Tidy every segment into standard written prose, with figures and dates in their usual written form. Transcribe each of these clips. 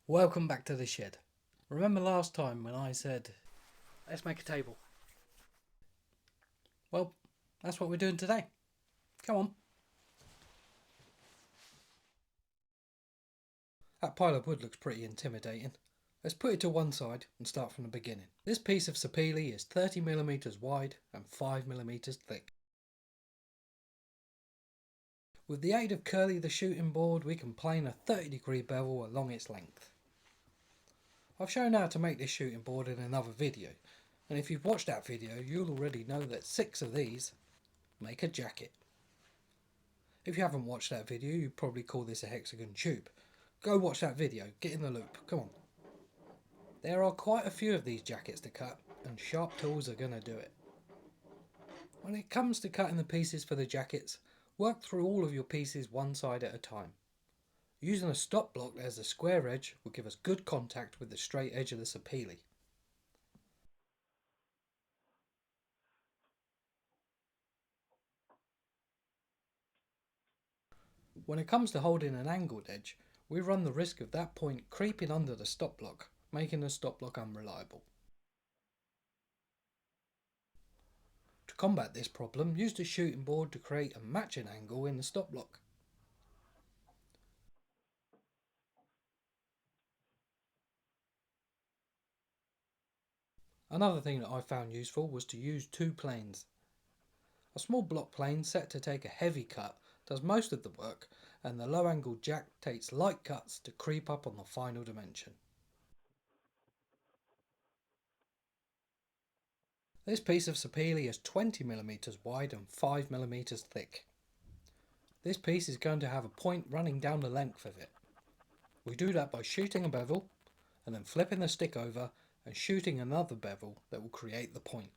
Welcome back to the shed. Remember last time when I said, let's make a table? Well, that's what we're doing today. Come on. That pile of wood looks pretty intimidating. Let's put it to one side and start from the beginning. This piece of sapele is 30mm wide and 5mm thick. With the aid of Curly the shooting board, we can plane a 30-degree bevel along its length. I've shown how to make this shooting board in another video, and if you've watched that video you'll already know that 6 of these make a jacket. If you haven't watched that video, you probably call this a hexagon tube. Go watch that video, get in the loop, come on. There are quite a few of these jackets to cut, and sharp tools are going to do it. When it comes to cutting the pieces for the jackets, work through all of your pieces one side at a time. Using a stop block as a square edge will give us good contact with the straight edge of the sapele. When it comes to holding an angled edge, we run the risk of that point creeping under the stop block, making the stop block unreliable. To combat this problem, use the shooting board to create a matching angle in the stop block. Another thing that I found useful was to use 2 planes. A small block plane set to take a heavy cut does most of the work, and the low angle jack takes light cuts to creep up on the final dimension. This piece of sapele is 20mm wide and 5mm thick. This piece is going to have a point running down the length of it. We do that by shooting a bevel and then flipping the stick over and shooting another bevel that will create the point.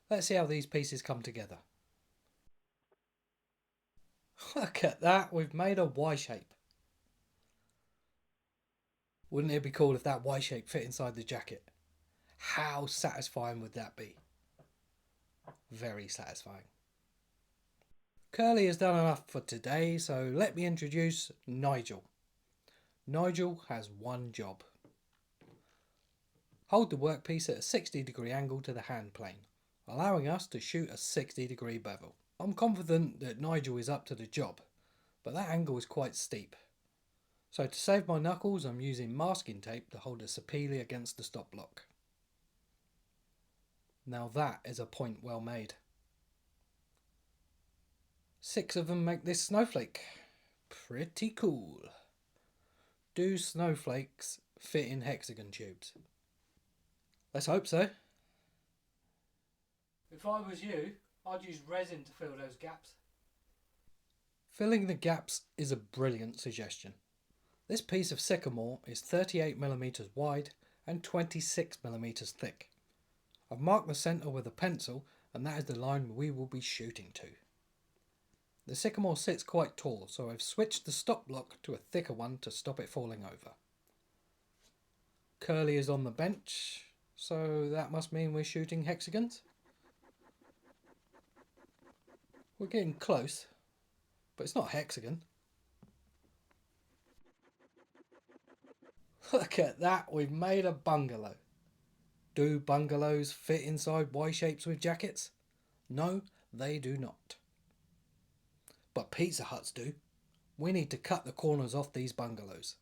Let's see how these pieces come together. Look at that, we've made a Y shape. Wouldn't it be cool if that Y shape fit inside the jacket? How satisfying would that be? Very satisfying. Curly has done enough for today, so let me introduce Nigel. Nigel has one job. Hold the workpiece at a 60-degree angle to the hand plane, allowing us to shoot a 60-degree bevel. I'm confident that Nigel is up to the job, but that angle is quite steep. So to save my knuckles, I'm using masking tape to hold the sapele against the stop block. Now that is a point well made. 6 of them make this snowflake. Pretty cool. Do snowflakes fit in hexagon tubes? Let's hope so. If I was you, I'd use resin to fill those gaps. Filling the gaps is a brilliant suggestion. This piece of sycamore is 38mm wide and 26mm thick. I've marked the centre with a pencil, and that is the line we will be shooting to. The sycamore sits quite tall, so I've switched the stop block to a thicker one to stop it falling over. Curly is on the bench, so that must mean we're shooting hexagons. We're getting close, but it's not a hexagon. Look at that, we've made a bungalow. Do bungalows fit inside Y shapes with jackets? No, they do not. But Pizza Huts do. We need to cut the corners off these bungalows.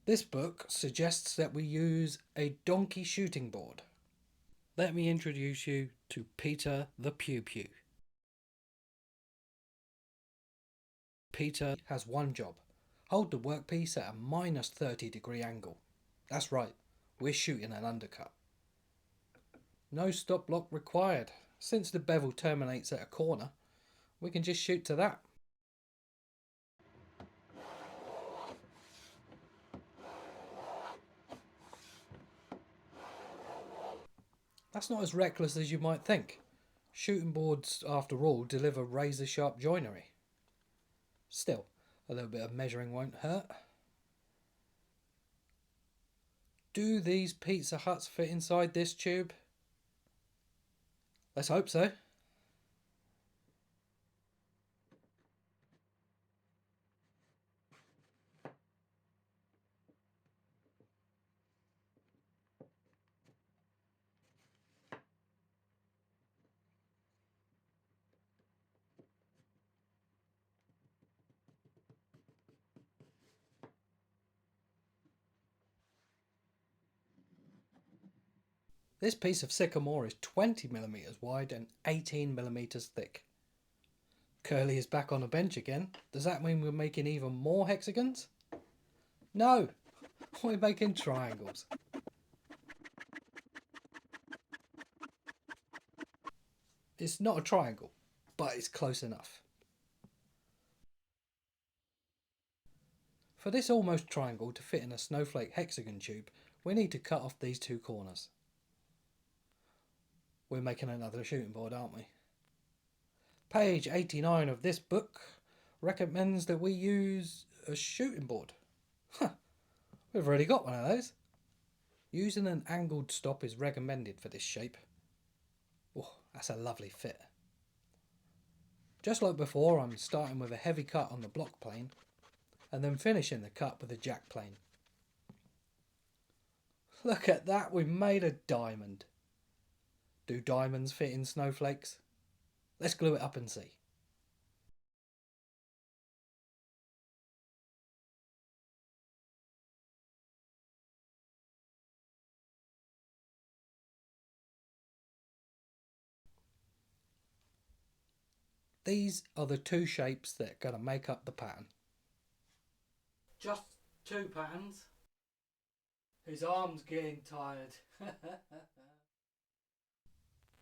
This book suggests that we use a donkey shooting board. Let me introduce you to Peter the Pew Pew. Peter has one job. Hold the workpiece at a minus 30-degree angle. That's right, we're shooting an undercut. No stop block required. Since the bevel terminates at a corner, we can just shoot to that. That's not as reckless as you might think. Shooting boards, after all, deliver razor-sharp joinery. Still, a little bit of measuring won't hurt. Do these Pizza Huts fit inside this tube? Let's hope so. This piece of sycamore is 20mm wide and 18mm thick. Curly is back on the bench again. Does that mean we're making even more hexagons? No, we're making triangles. It's not a triangle, but it's close enough. For this almost triangle to fit in a snowflake hexagon tube, we need to cut off these two corners. We're making another shooting board, aren't we? Page 89 of this book recommends that we use a shooting board. We've already got one of those. Using an angled stop is recommended for this shape. Oh, that's a lovely fit. Just like before, I'm starting with a heavy cut on the block plane and then finishing the cut with a jack plane. Look at that, we've made a diamond. Do diamonds fit in snowflakes? Let's glue it up and see. These are the two shapes that are going to make up the pattern. Just two patterns. His arm's getting tired.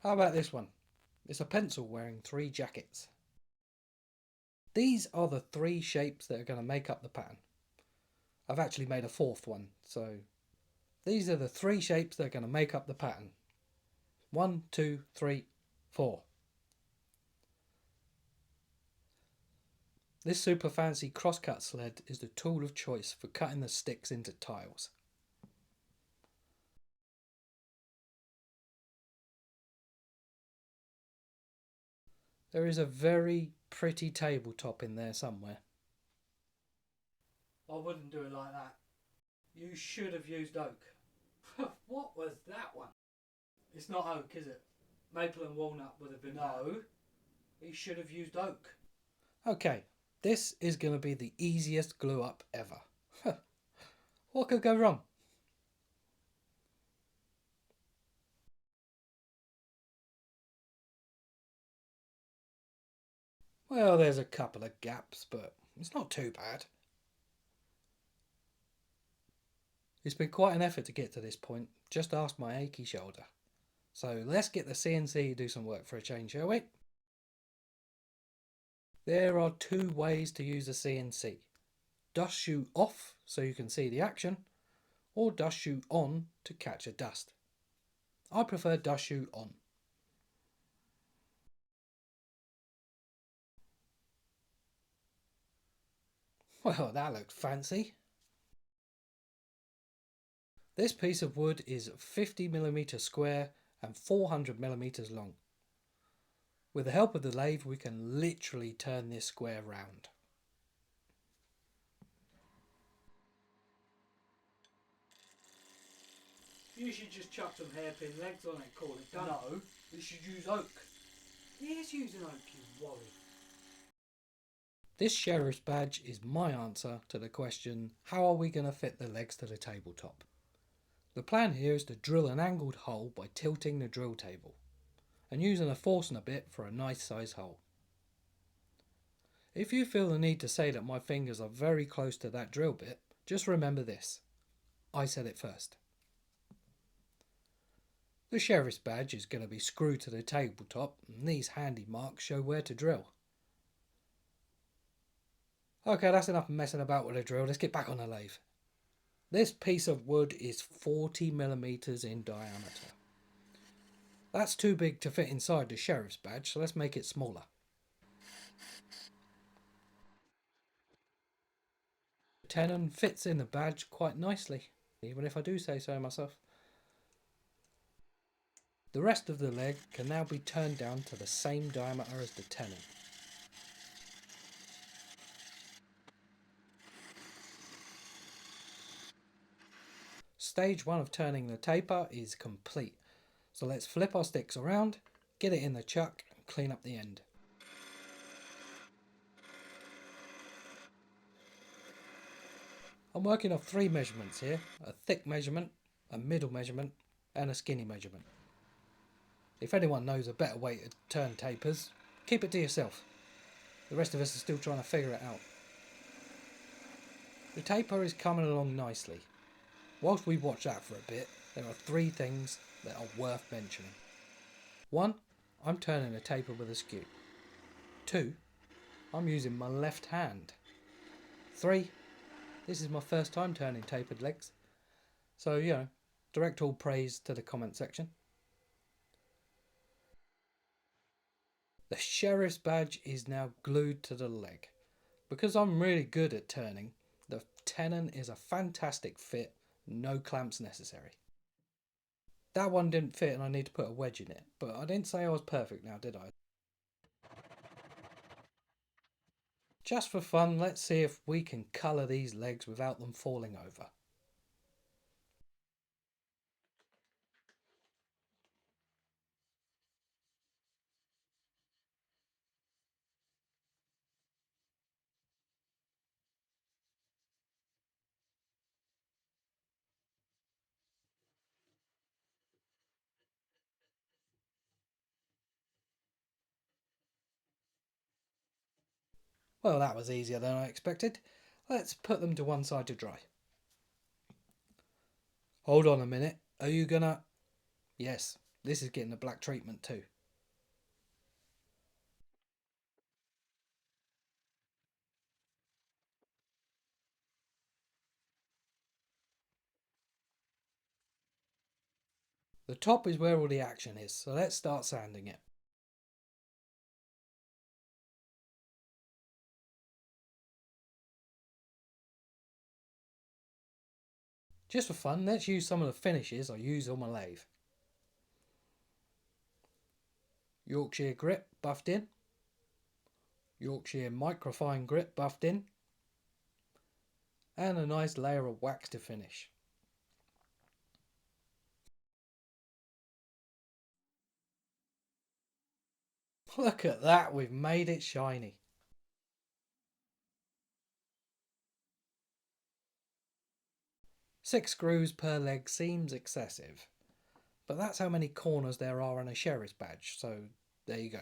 How about this one? It's a pencil wearing 3 jackets. These are the 3 shapes that are going to make up the pattern. I've actually made a 4th one, so these are the 3 shapes that are going to make up the pattern. 1, 2, 3, 4. This super fancy crosscut sled is the tool of choice for cutting the sticks into tiles. There is a very pretty tabletop in there somewhere. I wouldn't do it like that. You should have used oak. What was that one? It's not oak, is it? Maple and walnut would have been. No, he should have used oak. Okay, this is going to be the easiest glue up ever. What could go wrong? Well, there's a couple of gaps, but it's not too bad. It's been quite an effort to get to this point. Just ask my achy shoulder. So let's get the CNC to do some work for a change, shall we? There are 2 ways to use a CNC. Dust shoot off so you can see the action, or dust shoot on to catch a dust. I prefer dust shoot on. Well, that looked fancy. This piece of wood is 50mm square and 400mm long. With the help of the lathe, we can literally turn this square round. You should just chuck some hairpin legs on it, call it done. No, you should use oak. He is using oak, you worry. This sheriff's badge is my answer to the question, how are we going to fit the legs to the tabletop? The plan here is to drill an angled hole by tilting the drill table and using a Forstner bit for a nice size hole. If you feel the need to say that my fingers are very close to that drill bit, just remember this. I said it first. The sheriff's badge is going to be screwed to the tabletop and these handy marks show where to drill. Okay, that's enough messing about with a drill, let's get back on the lathe. This piece of wood is 40mm in diameter. That's too big to fit inside the sheriff's badge, so let's make it smaller. The tenon fits in the badge quite nicely, even if I do say so myself. The rest of the leg can now be turned down to the same diameter as the tenon. Stage 1 of turning the taper is complete, so let's flip our sticks around, get it in the chuck and clean up the end. I'm working off 3 measurements here, a thick measurement, a middle measurement and a skinny measurement. If anyone knows a better way to turn tapers, keep it to yourself. The rest of us are still trying to figure it out. The taper is coming along nicely. Whilst we watch that for a bit, there are 3 things that are worth mentioning. 1. I'm turning a taper with a skew. 2. I'm using my left hand. 3. This is my first time turning tapered legs. So, direct all praise to the comment section. The sheriff's badge is now glued to the leg. Because I'm really good at turning, the tenon is a fantastic fit, no clamps necessary. That one didn't fit and I need to put a wedge in it, but I didn't say I was perfect now, did I? Just for fun, let's see if we can colour these legs without them falling over. Well, that was easier than I expected. Let's put them to one side to dry. Hold on a minute, are you gonna... Yes, this is getting the black treatment too. The top is where all the action is, so let's start sanding it. Just for fun, let's use some of the finishes I use on my lathe. Yorkshire grit buffed in. Yorkshire microfine grit buffed in. And a nice layer of wax to finish. Look at that, we've made it shiny. Six screws per leg seems excessive, but that's how many corners there are on a sheriff's badge, so there you go.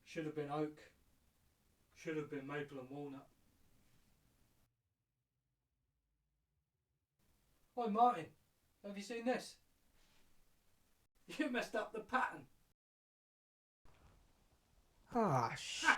Should have been oak. Should have been maple and walnut. Oi Martin, have you seen this? You messed up the pattern. Ah, shit.